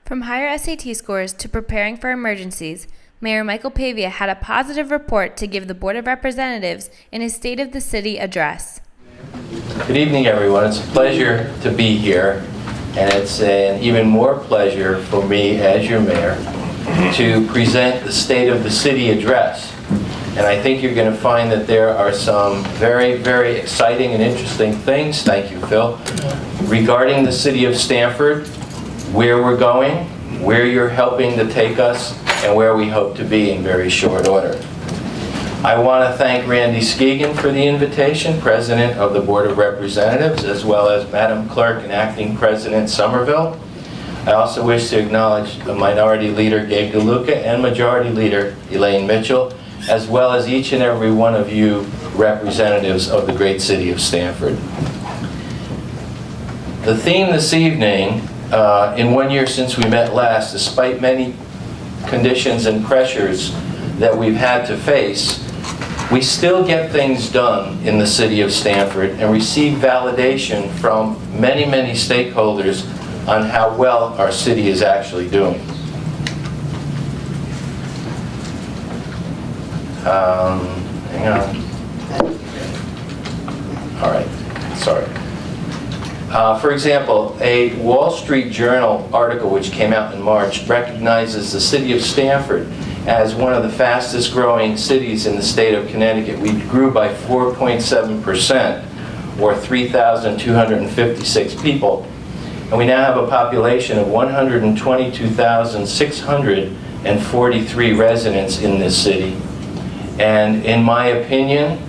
From higher SAT scores to preparing for emergencies, Mayor Michael Pavia had a positive report to give the Board of Representatives in his State of the City address. Good evening, everyone. It's a pleasure to be here, and it's an even more pleasure for me as your mayor to present the State of the City address. And I think you're going to find that there are some very, very exciting and interesting things, thank you, Phil, regarding the city of Stamford, where we're going, where you're helping to take us, and where we hope to be in very short order. I want to thank Randy Skegan for the invitation, President of the Board of Representatives, as well as Madam Clerk and Acting President Somerville. I also wish to acknowledge the Minority Leader Gabe DeLuca and Majority Leader Elaine Mitchell, as well as each and every one of you representatives of the great city of Stamford. The theme this evening, in 1 year since we met last, despite many conditions and pressures that we've had to face, we still get things done in the city of Stamford and receive validation from many, many stakeholders on how well our city is actually doing. Hang on. All right, sorry. For example, a Wall Street Journal article which came out in March recognizes the city of Stamford as one of the fastest growing cities in the state of Connecticut. We grew by 4.7%, or 3,256 people. And we now have a population of 122,643 residents in this city. And in my opinion,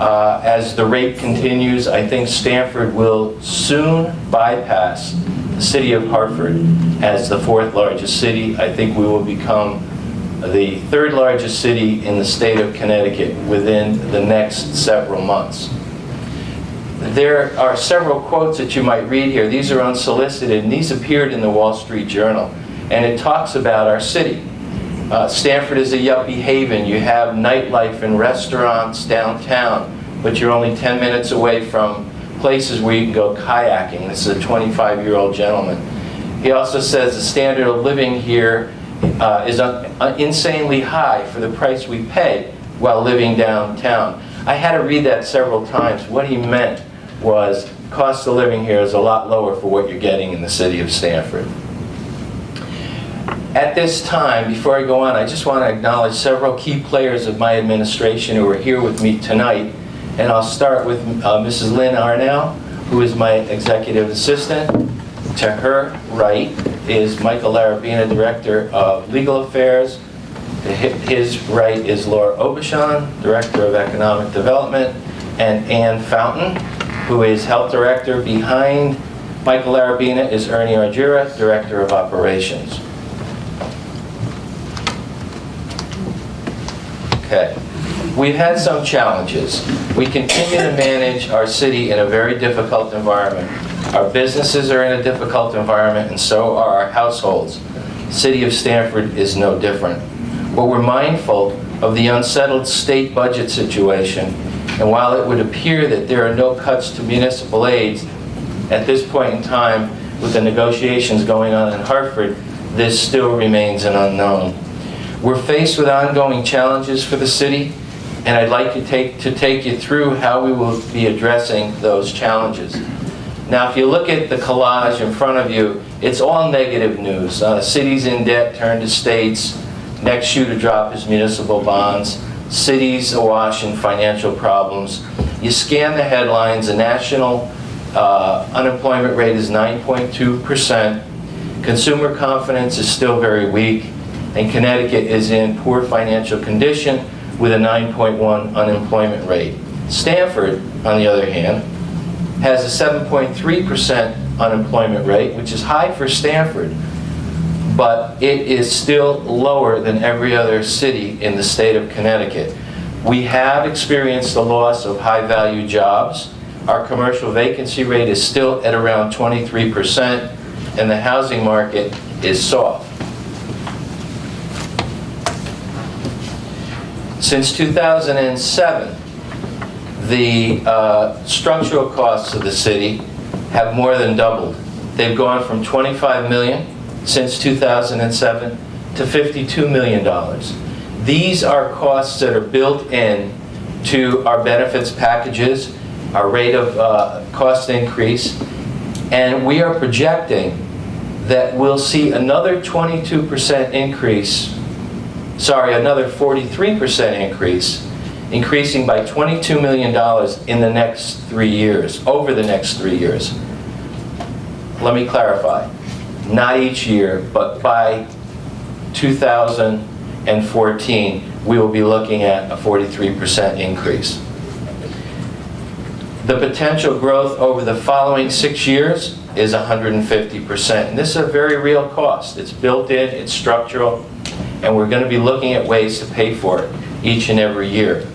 as the rate continues, I think Stamford will soon bypass the city of Hartford as the fourth largest city. I think we will become the third largest city in the state of Connecticut within the next several months. There are several quotes that you might read here. These are unsolicited, and these appeared in the Wall Street Journal. And it talks about our city. Stamford is a yuppie haven. You have nightlife and restaurants downtown, but you're only 10 minutes away from places where you can go kayaking. This is a 25-year-old gentleman. He also says the standard of living here is insanely high for the price we pay while living downtown. I had to read that several times. What he meant was cost of living here is a lot lower for what you're getting in the city of Stamford. At this time, before I go on, I just want to acknowledge several key players of my administration who are here with me tonight. And I'll start with Mrs. Lynn Arnell, who is my executive assistant. To her right is Michael Larabina, Director of Legal Affairs. To his right is Laura Obashan, Director of Economic Development, and Ann Fountain, who is Health Director. Behind Michael Larabina is Ernie Argira, Director of Operations. Okay. We've had some challenges. We continue to manage our city in a very difficult environment. Our businesses are in a difficult environment, and so are our households. The city of Stamford is no different. But we're mindful of the unsettled state budget situation, and while it would appear that there are no cuts to municipal aids, at this point in time, with the negotiations going on in Hartford, this still remains an unknown. We're faced with ongoing challenges for the city, and I'd like to take you through how we will be addressing those challenges. Now, if you look at the collage in front of you, it's all negative news. Cities in debt turn to states. Next shoe to drop is municipal bonds. Cities awash in financial problems. You scan the headlines, the national unemployment rate is 9.2%. Consumer confidence is still very weak. And Connecticut is in poor financial condition with a 9.1 unemployment rate. Stamford, on the other hand, has a 7.3% unemployment rate, which is high for Stamford, but it is still lower than every other city in the state of Connecticut. We have experienced the loss of high-value jobs. Our commercial vacancy rate is still at around 23%, and the housing market is soft. Since 2007, the structural costs of the city have more than doubled. They've gone from $25 million since 2007 to $52 million. These are costs that are built in to our benefits packages, our rate of cost increase, and we are projecting that we'll see another 22% increase, another 43% increase, increasing by $22 million in the next 3 years, over the next 3 years. Let me clarify. Not each year, but by 2014, we will be looking at a 43% increase. The potential growth over the following 6 years is 150%. And this is a very real cost. It's built in, it's structural, and we're going to be looking at ways to pay for it each and every year.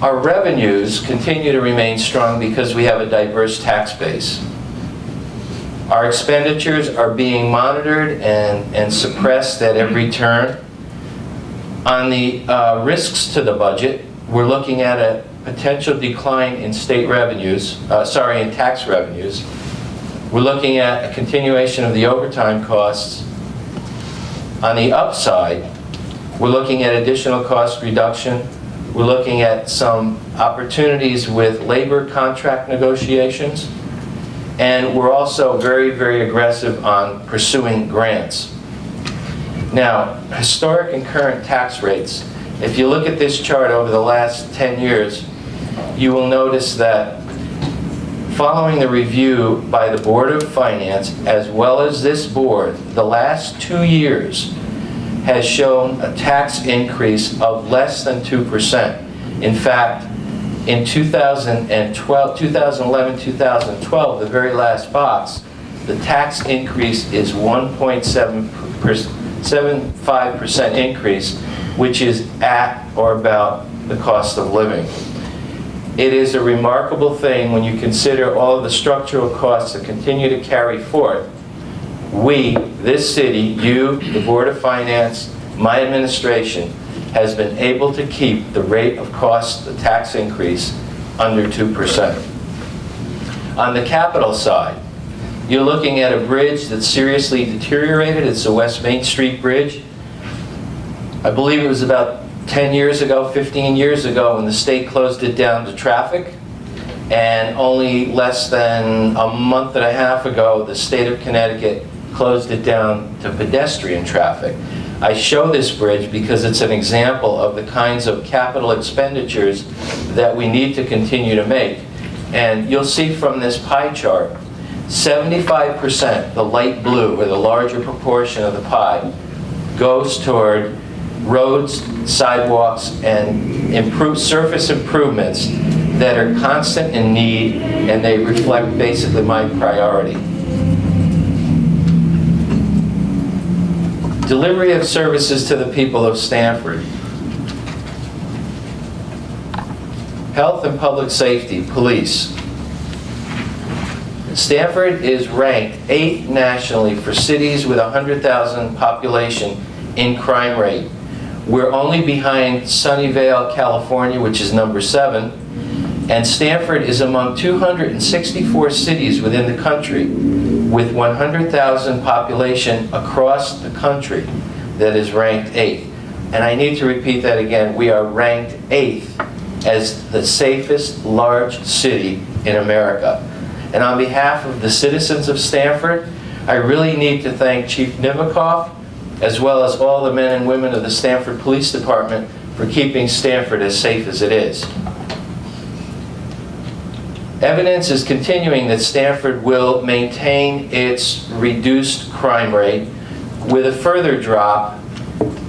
Our revenues continue to remain strong because we have a diverse tax base. Our expenditures are being monitored and suppressed at every turn. On the risks to the budget, we're looking at a potential decline in state revenues, in tax revenues. We're looking at a continuation of the overtime costs. On the upside, we're looking at additional cost reduction. We're looking at some opportunities with labor contract negotiations. And we're also very, very aggressive on pursuing grants. Now, historic and current tax rates. If you look at this chart over the last 10 years, you will notice that following the review by the Board of Finance, as well as this board, the last 2 years has shown a tax increase of less than 2%. In fact, in 2011, 2012, the very last box, the tax increase is 1.75% increase, which is at or about the cost of living. It is a remarkable thing when you consider all of the structural costs that continue to carry forth. We, this city, you, the Board of Finance, my administration, has been able to keep the rate of cost, the tax increase, under 2%. On the capital side, you're looking at a bridge that's seriously deteriorated. It's the West Main Street Bridge. I believe it was about 10 years ago, 15 years ago, when the state closed it down to traffic. And only less than a month and a half ago, the state of Connecticut closed it down to pedestrian traffic. I show this bridge because it's an example of the kinds of capital expenditures that we need to continue to make. And you'll see from this pie chart, 75%, the light blue, or the larger proportion of the pie, goes toward roads, sidewalks, and surface improvements that are constant in need, and they reflect basically my priority. Delivery of services to the people of Stamford. Health and public safety, police. Stamford is ranked 8th nationally for cities with 100,000 population in crime rate. We're only behind Sunnyvale, California, which is number 7, and Stamford is among 264 cities within the country with 100,000 population across the country that is ranked 8th. And I need to repeat that again. We are ranked 8th as the safest large city in America. And on behalf of the citizens of Stamford, I really need to thank Chief Nivikoff, as well as all the men and women of the Stamford Police Department for keeping Stamford as safe as it is. Evidence is continuing that Stamford will maintain its reduced crime rate with a further drop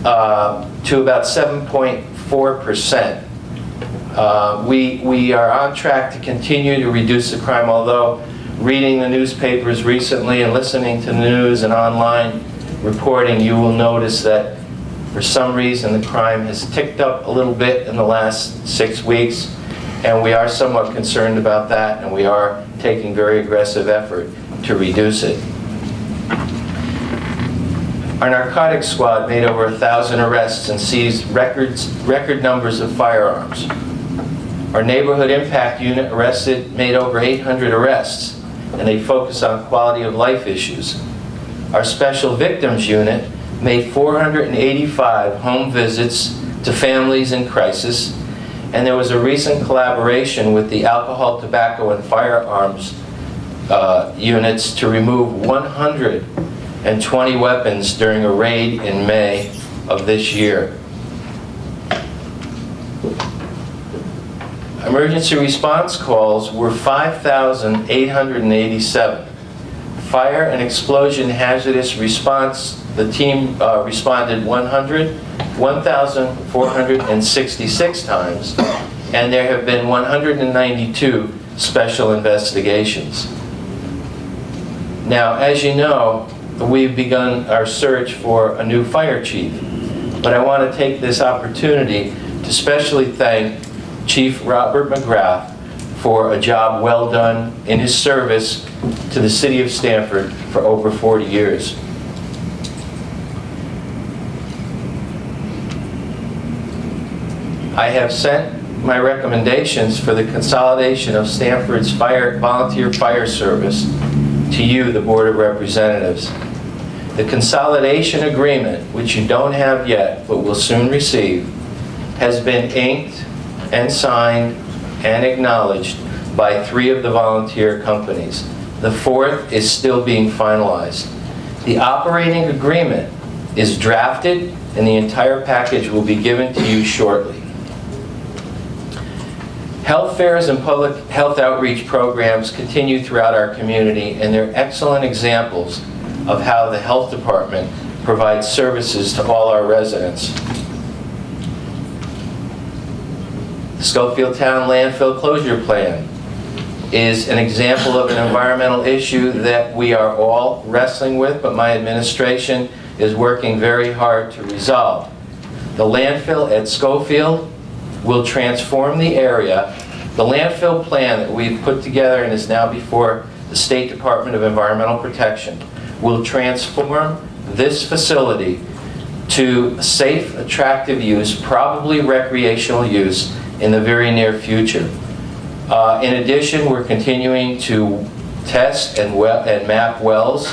to about 7.4%. We are on track to continue to reduce the crime, although reading the newspapers recently and listening to the news and online reporting, you will notice that for some reason the crime has ticked up a little bit in the last 6 weeks, and we are somewhat concerned about that, and we are taking very aggressive effort to reduce it. Our narcotics squad made over 1,000 arrests and seized record numbers of firearms. Our neighborhood impact unit made over 800 arrests, and they focus on quality of life issues. Our Special Victims Unit made 485 home visits to families in crisis, and there was a recent collaboration with the Alcohol, Tobacco, and Firearms units to remove 120 weapons during a raid in May of this year. Emergency response calls were 5,887. Fire and explosion hazardous response, the team responded 1,466 times, and there have been 192 special investigations. Now, as you know, we've begun our search for a new fire chief, but I want to take this opportunity to specially thank Chief Robert McGrath for a job well done in his service to the city of Stamford for over 40 years. I have sent my recommendations for the consolidation of Stamford's volunteer fire service to you, the Board of Representatives. The consolidation agreement, which you don't have yet but will soon receive, has been inked and signed and acknowledged by 3 of the volunteer companies. The 4th is still being finalized. The operating agreement is drafted, and the entire package will be given to you shortly. Health fairs and public health outreach programs continue throughout our community, and they're excellent examples of how the health department provides services to all our residents. The Schofield Town Landfill Closure Plan is an example of an environmental issue that we are all wrestling with, but my administration is working very hard to resolve. The landfill at Schofield will transform the area. The landfill plan that we've put together and is now before the State Department of Environmental Protection will transform this facility to safe, attractive use, probably recreational use, in the very near future. In addition, we're continuing to test and map wells,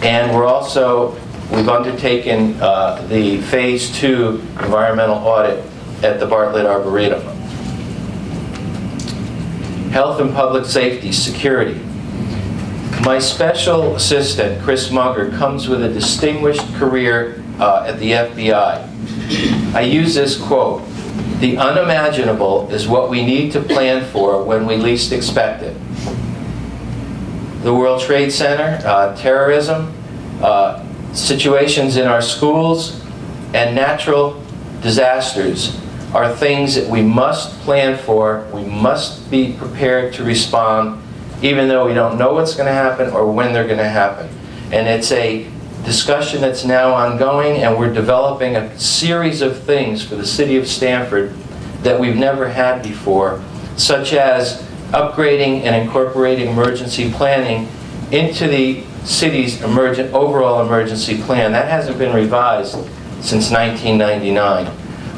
and we've undertaken the Phase 2 environmental audit at the Bartlett Arboretum. Health and public safety, security. My special assistant, Chris Munger, comes with a distinguished career at the FBI. I use this quote: "The unimaginable is what we need to plan for when we least expect it." The World Trade Center, terrorism, situations in our schools, and natural disasters are things that we must plan for. We must be prepared to respond, even though we don't know what's going to happen or when they're going to happen. And it's a discussion that's now ongoing, and we're developing a series of things for the city of Stamford that we've never had before, such as upgrading and incorporating emergency planning into the city's overall emergency plan. That hasn't been revised since 1999.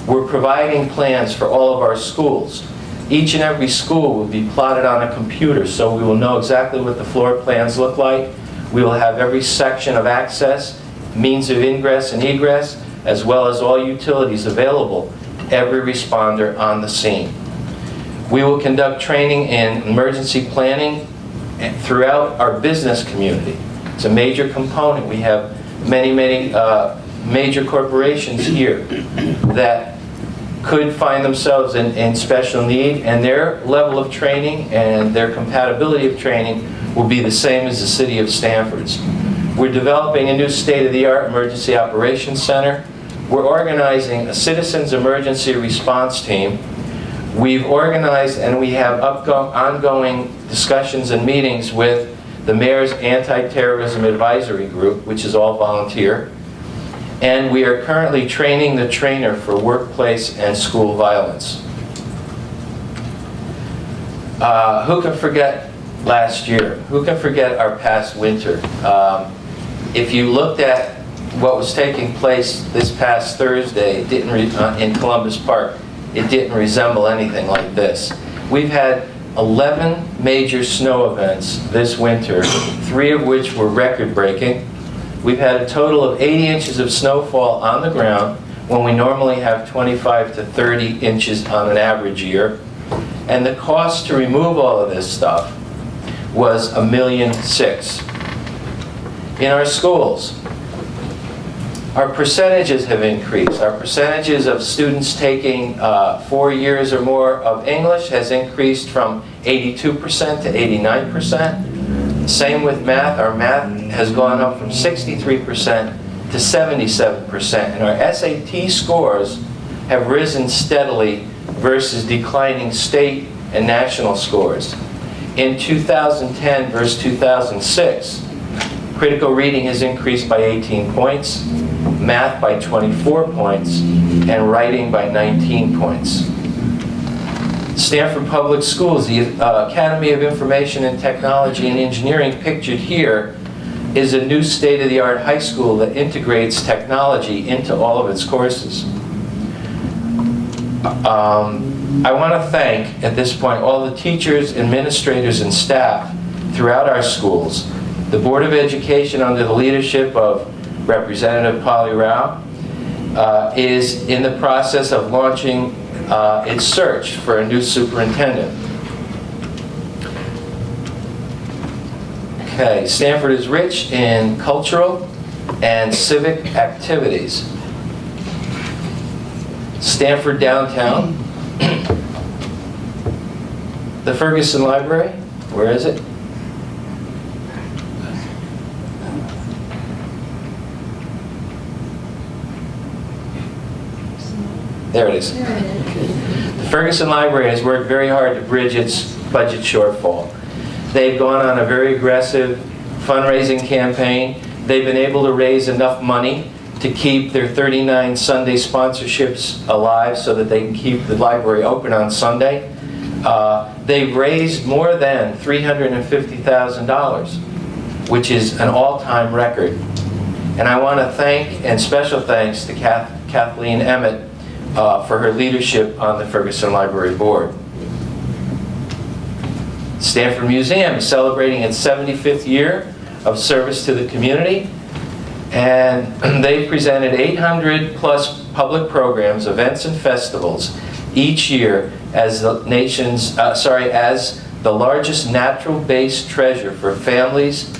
We're providing plans for all of our schools. Each and every school will be plotted on a computer, so we will know exactly what the floor plans look like. We will have every section of access, means of ingress and egress, as well as all utilities available to every responder on the scene. We will conduct training in emergency planning throughout our business community. It's a major component. We have many major corporations here that could find themselves in special need, and their level of training and their compatibility of training will be the same as the city of Stamford's. We're developing a new state-of-the-art emergency operations center. We're organizing a citizens emergency response team. We've organized and we have ongoing discussions and meetings with the Mayor's Anti-Terrorism Advisory Group, which is all volunteer. And we are currently training the trainer for workplace and school violence. Who can forget last year? Who can forget our past winter? If you looked at what was taking place this past Thursday in Columbus Park, it didn't resemble anything like this. We've had 11 major snow events this winter, 3 of which were record-breaking. We've had a total of 80 inches of snowfall on the ground when we normally have 25 to 30 inches on an average year. And the cost to remove all of this stuff was $1.6 million. In our schools, our percentages have increased. Our percentages of students taking 4 years or more of English has increased from 82% to 89%. Same with math. Our math has gone up from 63% to 77%. And our SAT scores have risen steadily versus declining state and national scores. In 2010 versus 2006, critical reading has increased by 18 points, math by 24 points, and writing by 19 points. Stanford Public Schools, the Academy of Information and Technology and Engineering pictured here, is a new state-of-the-art high school that integrates technology into all of its courses. I want to thank, at this point, all the teachers, administrators, and staff throughout our schools. The Board of Education, under the leadership of Representative Polly Rao, is in the process of launching its search for a new superintendent. Okay, Stanford is rich in cultural and civic activities. Stanford downtown, the Ferguson Library, where is it? There it is. The Ferguson Library has worked very hard to bridge its budget shortfall. They've gone on a very aggressive fundraising campaign. They've been able to raise enough money to keep their 39 Sunday sponsorships alive so that they can keep the library open on Sunday. They've raised more than $350,000, which is an all-time record. And I want to thank, and special thanks to Kathleen Emmett for her leadership on the Ferguson Library Board. Stanford Museum is celebrating its 75th year of service to the community. And they've presented 800 plus public programs, events, and festivals each year as the nation's, as the largest natural-based treasure for families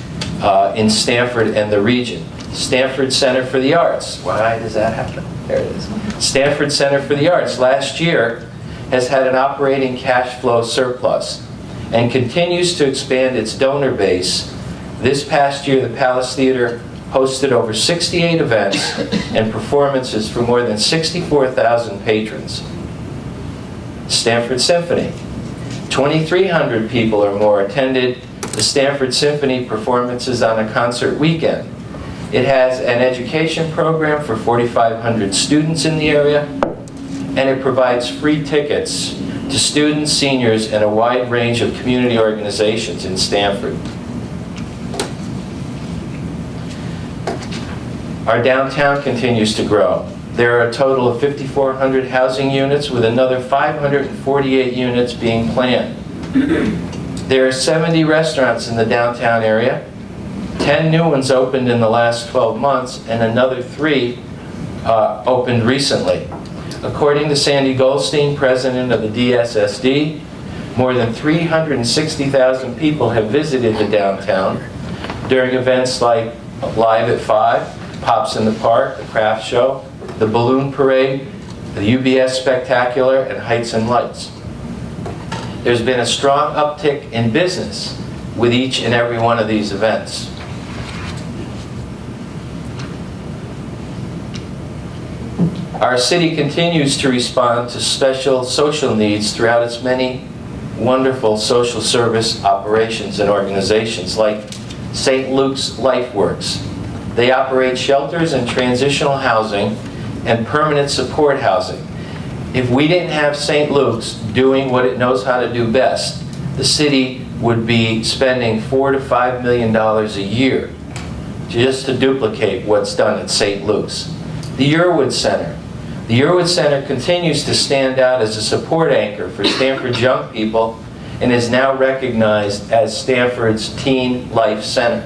in Stanford and the region. Stanford Center for the Arts. Why does that happen? There it is. Stanford Center for the Arts last year has had an operating cash flow surplus and continues to expand its donor base. This past year, the Palace Theater hosted over 68 events and performances for more than 64,000 patrons. Stanford Symphony. 2,300 people or more attended the Stanford Symphony performances on a concert weekend. It has an education program for 4,500 students in the area, and it provides free tickets to students, seniors, and a wide range of community organizations in Stanford. Our downtown continues to grow. There are a total of 5,400 housing units with another 548 units being planned. There are 70 restaurants in the downtown area. 10 new ones opened in the last 12 months, and another 3 opened recently. According to Sandy Goldstein, president of the DSSD, more than 360,000 people have visited the downtown during events like Live at 5, Pops in the Park, the Craft Show, the Balloon Parade, the UBS Spectacular, and Heights and Lights. There's been a strong uptick in business with each and every one of these events. Our city continues to respond to special social needs throughout its many wonderful social service operations and organizations like St. Luke's LifeWorks. They operate shelters and transitional housing and permanent support housing. If we didn't have St. Luke's doing what it knows how to do best, the city would be spending $4 to $5 million a year just to duplicate what's done at St. Luke's. The Yearwood Center. The Yearwood Center continues to stand out as a support anchor for Stanford's young people and is now recognized as Stanford's Teen Life Center.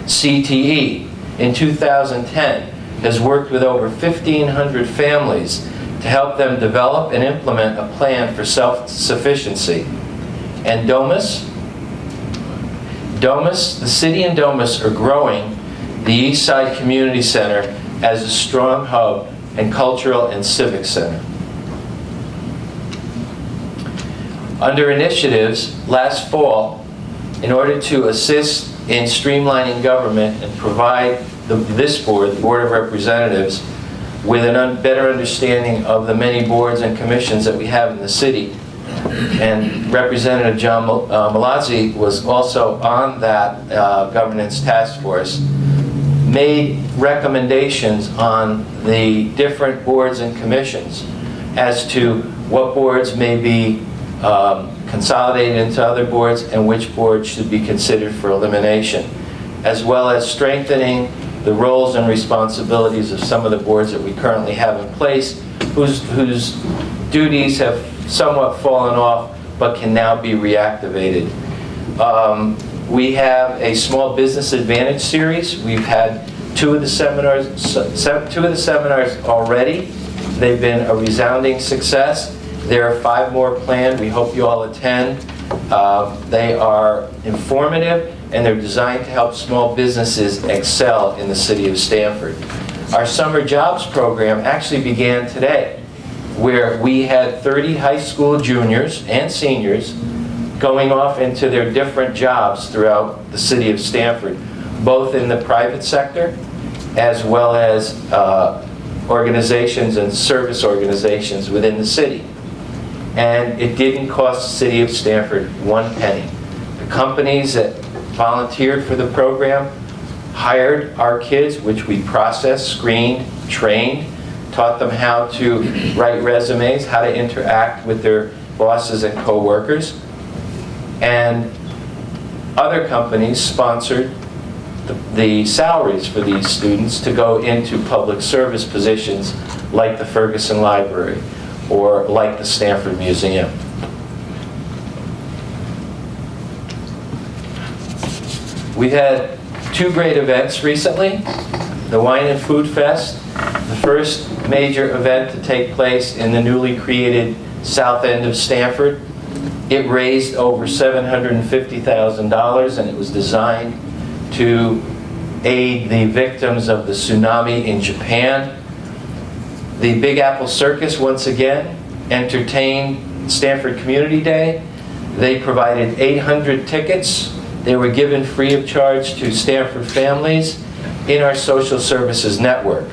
CTE in 2010 has worked with over 1,500 families to help them develop and implement a plan for self-sufficiency. And Domus, the city and Domus are growing the East Side Community Center as a strong hub and cultural and civic center. Under initiatives last fall, in order to assist in streamlining government and provide this board, the Board of Representatives, with a better understanding of the many boards and commissions that we have in the city, and Representative John Malazzi was also on that governance task force, made recommendations on the different boards and commissions as to what boards may be consolidated into other boards and which boards should be considered for elimination, as well as strengthening the roles and responsibilities of some of the boards that we currently have in place, whose duties have somewhat fallen off but can now be reactivated. We have a Small Business Advantage series. We've had two of the seminars already. They've been a resounding success. There are 5 more planned. We hope you all attend. They are informative, and they're designed to help small businesses excel in the city of Stamford. Our summer jobs program actually began today, where we had 30 high school juniors and seniors going off into their different jobs throughout the city of Stamford, both in the private sector as well as organizations and service organizations within the city. And it didn't cost the city of Stamford 1 penny. The companies that volunteered for the program hired our kids, which we processed, screened, trained, taught them how to write resumes, how to interact with their bosses and co-workers. And other companies sponsored the salaries for these students to go into public service positions like the Ferguson Library or like the Stamford Museum. We've had 2 great events recently. The Wine and Food Fest, the first major event to take place in the newly created south end of Stamford. It raised over $750,000, and it was designed to aid the victims of the tsunami in Japan. The Big Apple Circus, once again, entertained Stamford Community Day. They provided 800 tickets. They were given free of charge to Stamford families in our social services network.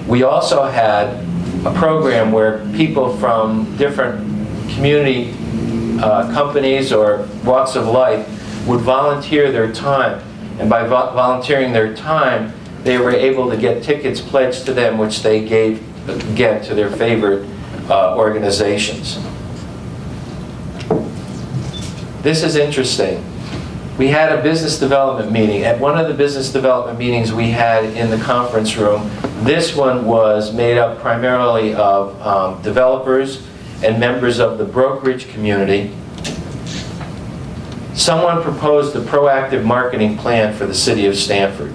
We also had a program where people from different community companies or walks of life would volunteer their time. And by volunteering their time, they were able to get tickets pledged to them, which they gave again to their favorite organizations. This is interesting. We had a business development meeting. At one of the business development meetings we had in the conference room, this one was made up primarily of developers and members of the brokerage community. Someone proposed a proactive marketing plan for the city of Stamford.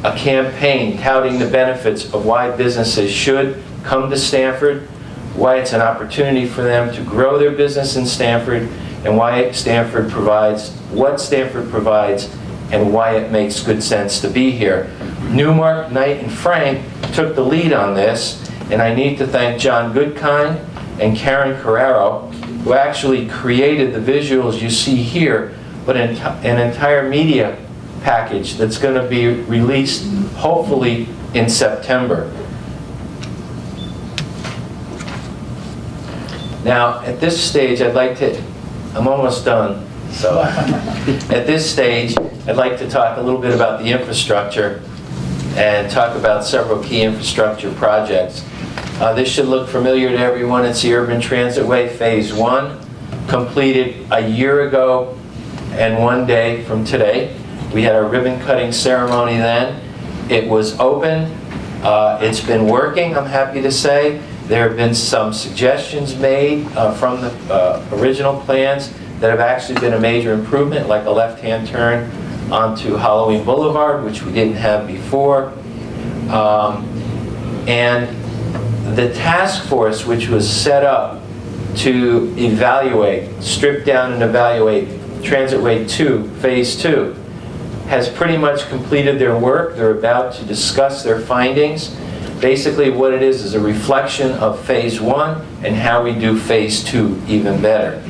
A campaign touting the benefits of why businesses should come to Stamford, why it's an opportunity for them to grow their business in Stamford, and why Stamford provides what Stamford provides and why it makes good sense to be here. Newmark, Knight, and Frank took the lead on this, and I need to thank John Goodkind and Karen Carrero, who actually created the visuals you see here, but an entire media package that's going to be released hopefully in September. Now, at this stage, I'm almost done, so at this stage, I'd like to talk a little bit about the infrastructure and talk about several key infrastructure projects. This should look familiar to everyone. It's the Urban Transitway Phase 1, completed a year ago and 1 day from today. We had a ribbon cutting ceremony then. It was open. It's been working, I'm happy to say. There have been some suggestions made from the original plans that have actually been a major improvement, like a left-hand turn onto Halloween Boulevard, which we didn't have before. And the task force, which was set up to evaluate, strip down and evaluate Transitway 2, Phase 2, has pretty much completed their work. They're about to discuss their findings. Basically what it is a reflection of Phase 1 and how we do Phase 2 even better.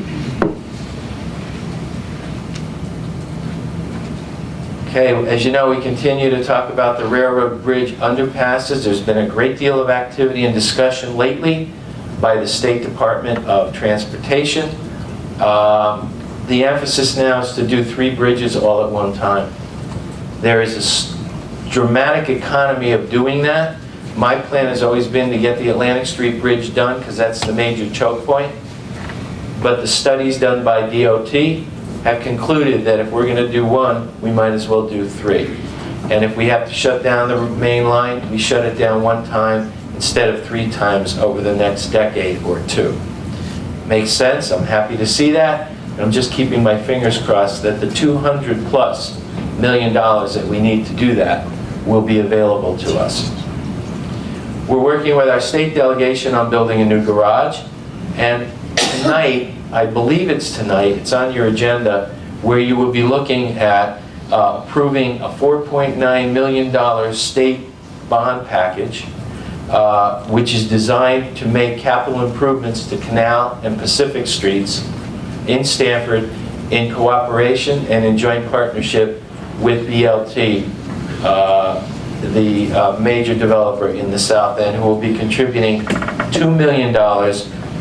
Okay, as you know, we continue to talk about the railroad bridge underpasses. There's been a great deal of activity and discussion lately by the State Department of Transportation. The emphasis now is to do 3 bridges all at one time. There is a dramatic economy of doing that. My plan has always been to get the Atlantic Street Bridge done because that's the major choke point. But the studies done by DOT have concluded that if we're going to do 1, we might as well do 3. And if we have to shut down the main line, we shut it down 1 time instead of 3 times over the next decade or 2. Makes sense. I'm happy to see that. And I'm just keeping my fingers crossed that the $200+ million that we need to do that will be available to us. We're working with our state delegation on building a new garage. And tonight, I believe it's tonight, it's on your agenda, where you will be looking at approving a $4.9 million state bond package, which is designed to make capital improvements to Canal and Pacific Streets in Stamford in cooperation and in joint partnership with BLT, the major developer in the South End, who will be contributing $2 million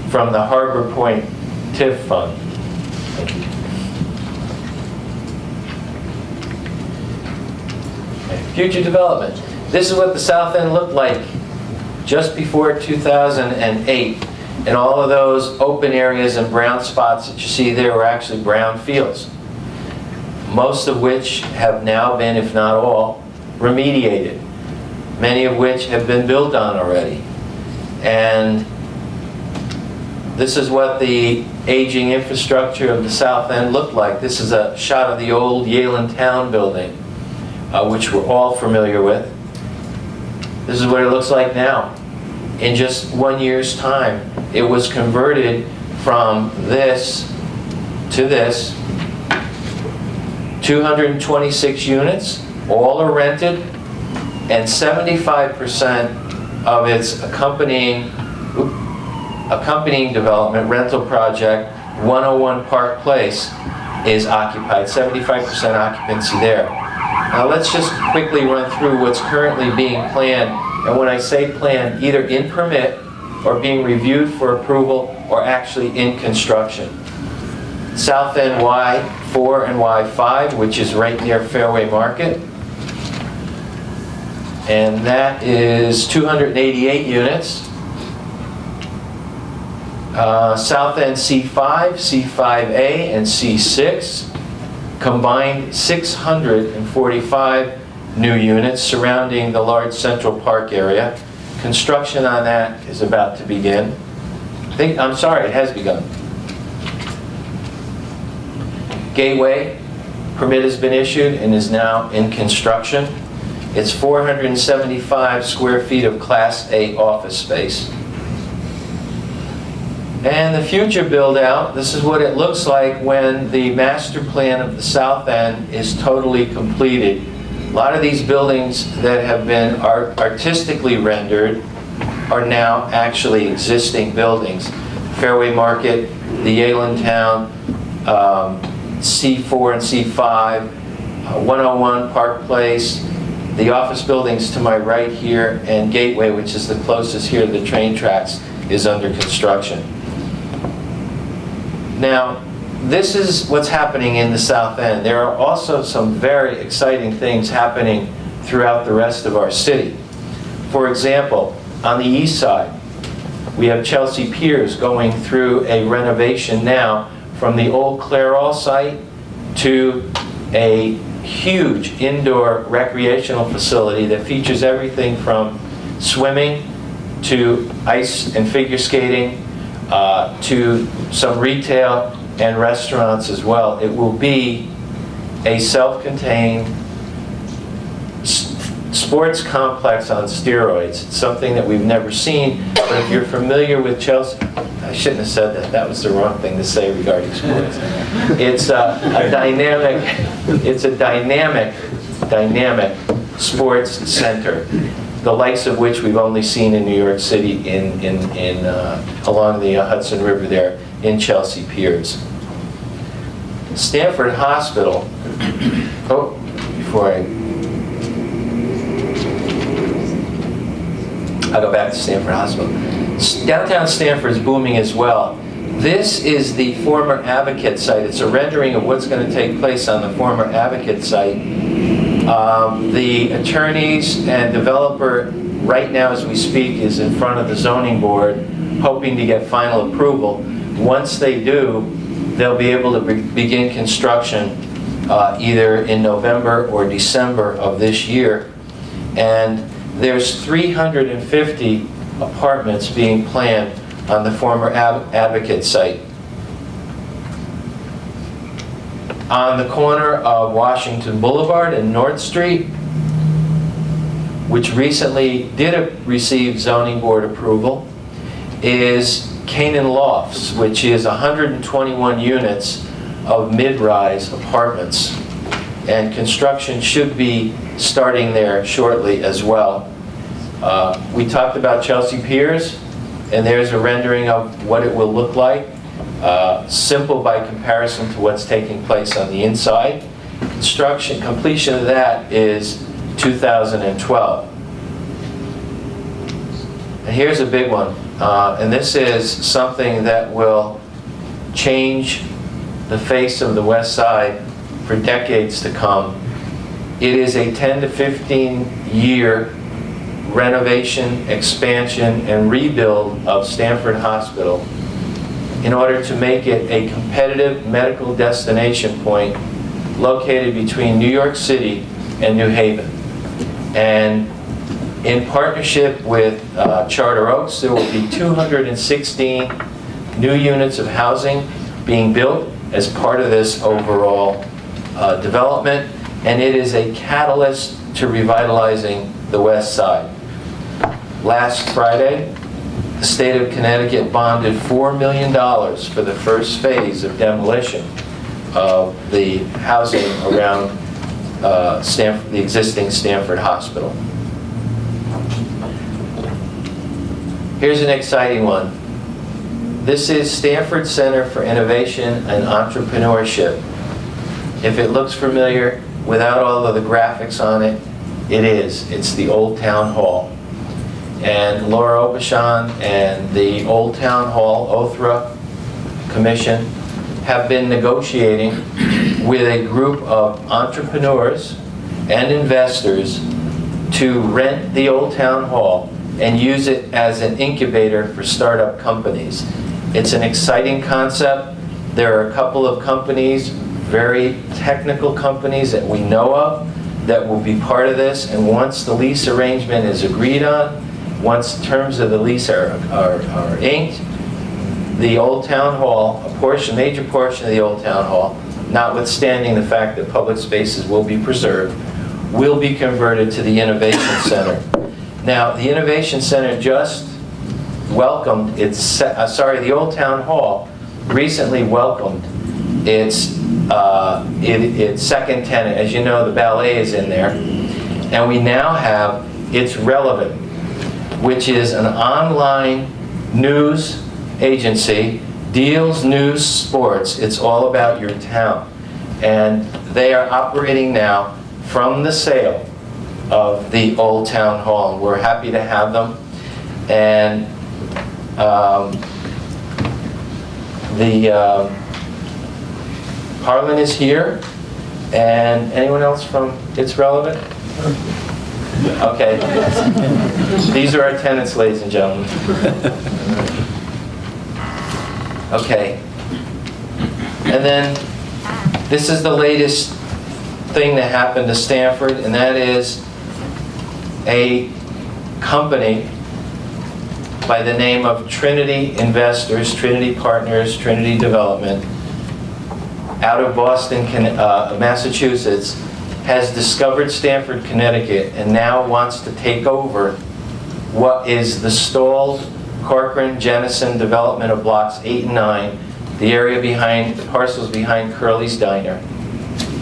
from the Harbor Point TIF fund. Thank you. Okay. Future development. This is what the South End looked like just before 2008. And all of those open areas and brown spots that you see there were actually brown fields, most of which have now been, if not all, remediated, many of which have been built on already. And this is what the aging infrastructure of the South End looked like. This is a shot of the old Yalen Town building, which we're all familiar with. This is what it looks like now. In just 1 year's time, it was converted from this to this. 226 units, all are rented, and 75% of its accompanying development, rental project, 101 Park Place, is occupied, 75% occupancy there. Now let's just quickly run through what's currently being planned, and when I say planned, either in permit or being reviewed for approval or actually in construction. South End Y4 and Y5, which is right near Fairway Market, and that is 288 units. South End C5, C5A, and C6, combined 645 new units surrounding the large Central Park area. Construction on that is about to begin. I'm sorry, it has begun. Gateway, permit has been issued and is now in construction. It's 475 square feet of Class A office space. And the future build out, this is what it looks like when the master plan of the South End is totally completed. A lot of these buildings that have been artistically rendered are now actually existing buildings. Fairway Market, the Yalen Town, C4 and C5, 101 Park Place, the office buildings to my right here, and Gateway, which is the closest here to the train tracks, is under construction. Now, this is what's happening in the South End. There are also some very exciting things happening throughout the rest of our city. For example, on the east side, we have Chelsea Piers going through a renovation now from the old Clairol site to a huge indoor recreational facility that features everything from swimming to ice and figure skating to some retail and restaurants as well. It will be a self-contained sports complex on steroids. It's something that we've never seen, but if you're familiar with Chelsea, I shouldn't have said that. That was the wrong thing to say regarding sports. It's a dynamic sports center, the likes of which we've only seen in New York City along the Hudson River there in Chelsea Piers. Stanford Hospital, I'll go back to Stanford Hospital. Downtown Stanford's booming as well. This is the former Advocate site. It's a rendering of what's going to take place on the former Advocate site. The attorneys and developer right now as we speak is in front of the zoning board hoping to get final approval. Once they do, they'll be able to begin construction either in November or December of this year. And there's 350 apartments being planned on the former Advocate site. On the corner of Washington Boulevard and North Street, which recently did receive zoning board approval, is Canaan Lofts, which is 121 units of mid-rise apartments. And construction should be starting there shortly as well. We talked about Chelsea Piers, and there's a rendering of what it will look like. Simple by comparison to what's taking place on the inside. Completion of that is 2012. And here's a big one, and this is something that will change the face of the West Side for decades to come. It is a 10 to 15 year renovation, expansion, and rebuild of Stanford Hospital in order to make it a competitive medical destination point located between New York City and New Haven. And in partnership with Charter Oaks, there will be 216 new units of housing being built as part of this overall development, and it is a catalyst to revitalizing the West Side. Last Friday, the state of Connecticut bonded $4 million for the first phase of demolition of the housing around the existing Stanford Hospital. Here's an exciting one. This is Stanford Center for Innovation and Entrepreneurship. If it looks familiar, without all of the graphics on it, it is. It's the Old Town Hall. And Laura Obashan and the Old Town Hall, OTHRA Commission, have been negotiating with a group of entrepreneurs and investors to rent the Old Town Hall and use it as an incubator for startup companies. It's an exciting concept. There are a couple of companies, very technical companies that we know of, that will be part of this, and once the lease arrangement is agreed on, once terms of the lease are inked, the Old Town Hall, major portion of the Old Town Hall, notwithstanding the fact that public spaces will be preserved, will be converted to the Innovation Center. Now, the Innovation Center just welcomed the Old Town Hall recently welcomed its second tenant. As you know, the ballet is in there, and we now have It's Relevant, which is an online news agency, deals, news, sports. It's all about your town. And they are operating now from the sale of the Old Town Hall. We're happy to have them. And Harlan is here. And anyone else from It's Relevant? Okay. These are our tenants, ladies and gentlemen. Okay. And then this is the latest thing that happened to Stanford, and that is a company by the name of Trinity Investors, Trinity Partners, Trinity Development, out of Boston, Massachusetts, has discovered Stamford, Connecticut, and now wants to take over what is the stalled Corcoran-Jennison development of blocks 8 and 9, the area behind, the parcels behind Curly's Diner.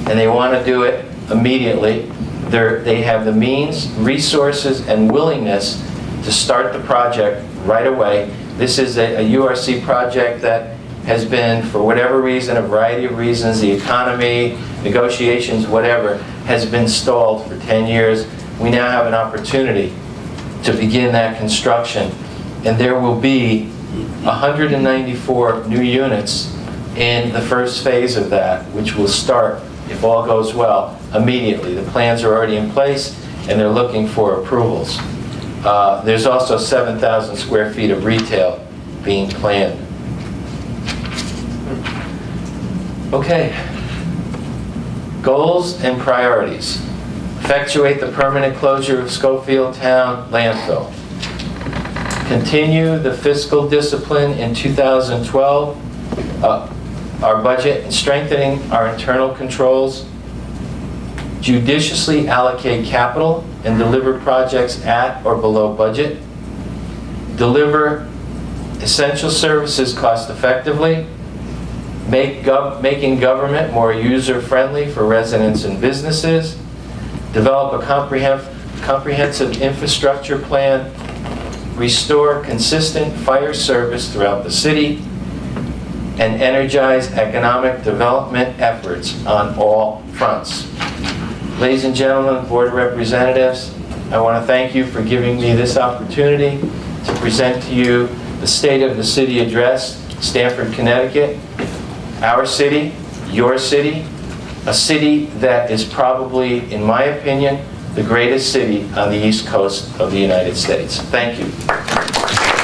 And they want to do it immediately. They have the means, resources, and willingness to start the project right away. This is a URC project that has been, for whatever reason, a variety of reasons, the economy, negotiations, whatever, has been stalled for 10 years. We now have an opportunity to begin that construction. And there will be 194 new units in the first phase of that, which will start, if all goes well, immediately. The plans are already in place, and they're looking for approvals. There's also 7,000 square feet of retail being planned. Okay. Goals and priorities. Effectuate the permanent closure of Schofield Town landfill. Continue the fiscal discipline in 2012, our budget, and strengthening our internal controls. Judiciously allocate capital and deliver projects at or below budget. Deliver essential services cost effectively. Making government more user-friendly for residents and businesses. Develop a comprehensive infrastructure plan. Restore consistent fire service throughout the city. And energize economic development efforts on all fronts. Ladies and gentlemen, Board of Representatives, I want to thank you for giving me this opportunity to present to you the State of the City Address, Stamford, Connecticut. Our city, your city, a city that is probably, in my opinion, the greatest city on the East Coast of the United States. Thank you.